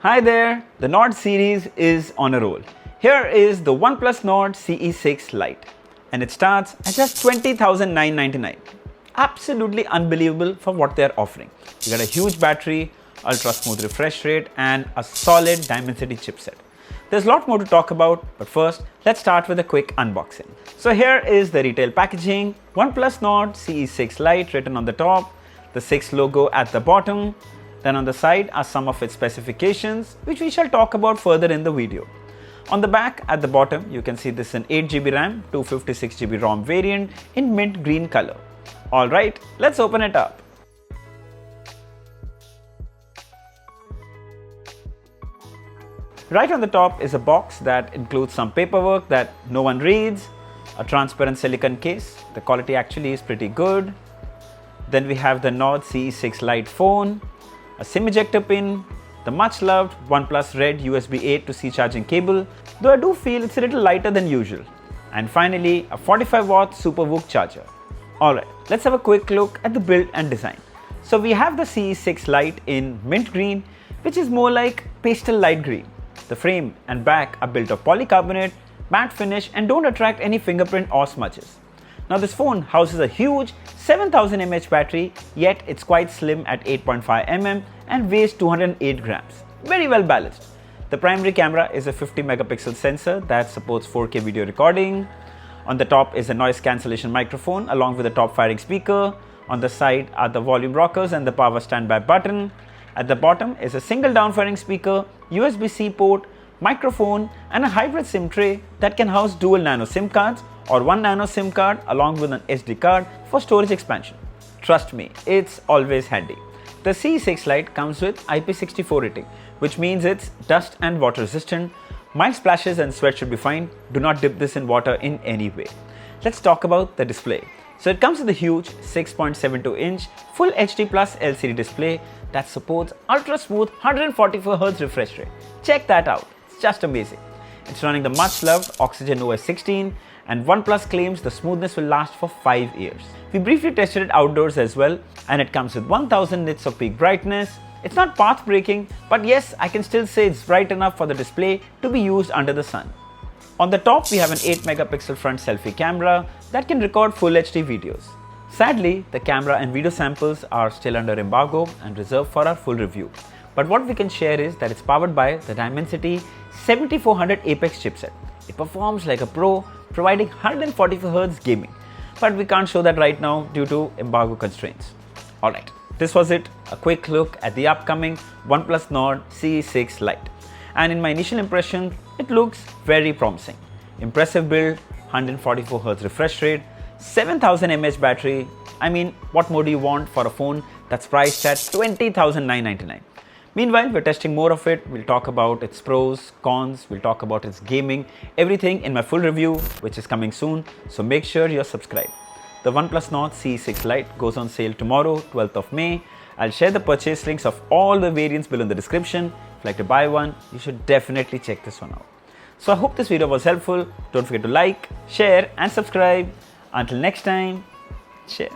Hi there, the Nord series is on a roll. Here is the OnePlus Nord CE6 Lite and it starts at just 20,999. Absolutely unbelievable for what they're offering. You got a huge battery, ultra smooth refresh rate and a solid Dimensity chipset. There's a lot more to talk about, but first let's start with a quick unboxing. So here is the retail packaging, OnePlus Nord CE6 Lite written on the top, the 6 logo at the bottom. Then on the side are some of its specifications, which we shall talk about further in the video. On the back at the bottom, you can see this is an 8GB RAM, 256GB ROM variant in mint green color. Alright, let's open it up. Right on the top is a box that includes some paperwork that no one reads, a transparent silicone case. The quality actually is pretty good. Then we have the Nord CE6 Lite phone, a SIM ejector pin, the much loved OnePlus Red USB A to C charging cable, though I do feel it's a little lighter than usual. And finally, a 45-watt SuperVOOC charger. Alright, let's have a quick look at the build and design. So we have the CE6 Lite in mint green, which is more like pastel light green. The frame and back are built of polycarbonate, matte finish and don't attract any fingerprint or smudges. Now this phone houses a huge 7000 mAh battery, yet it's quite slim at 8.5 mm and weighs 208 grams. Very well balanced. The primary camera is a 50 megapixel sensor that supports 4K video recording. On the top is a noise cancellation microphone along with a top firing speaker. On the side are the volume rockers and the power standby button. At the bottom is a single down-firing speaker, USB-C port, microphone and a hybrid SIM tray that can house dual nano SIM cards or one nano SIM card along with an SD card for storage expansion. Trust me, it's always handy. The CE6 Lite comes with IP64 rating, which means it's dust and water resistant. Mild splashes and sweat should be fine. Do not dip this in water in any way. Let's talk about the display. So it comes with a huge 6.72-inch Full HD Plus LCD display that supports ultra smooth 144Hz refresh rate. Check that out, it's just amazing. It's running the much loved Oxygen OS 16 and OnePlus claims the smoothness will last for 5 years. We briefly tested it outdoors as well and it comes with 1000 nits of peak brightness. It's not path breaking, but yes, I can still say it's bright enough for the display to be used under the sun. On the top, we have an 8 megapixel front selfie camera that can record full HD videos. Sadly, the camera and video samples are still under embargo and reserved for our full review. But what we can share is that it's powered by the Dimensity 7400 Apex chipset. It performs like a pro, providing 144Hz gaming. But we can't show that right now due to embargo constraints. Alright, this was it. A quick look at the upcoming OnePlus Nord CE6 Lite. And in my initial impression, it looks very promising. Impressive build, 144Hz refresh rate, 7000 mAh battery. I mean, what more do you want for a phone that's priced at 20,999? Meanwhile, we're testing more of it. We'll talk about its pros, cons, we'll talk about its gaming, everything in my full review, which is coming soon. So make sure you're subscribed. The OnePlus Nord CE6 Lite goes on sale tomorrow, 12th of May. I'll share the purchase links of all the variants below in the description. If you'd like to buy one, you should definitely check this one out. So I hope this video was helpful. Don't forget to like, share and subscribe. Until next time, cheers.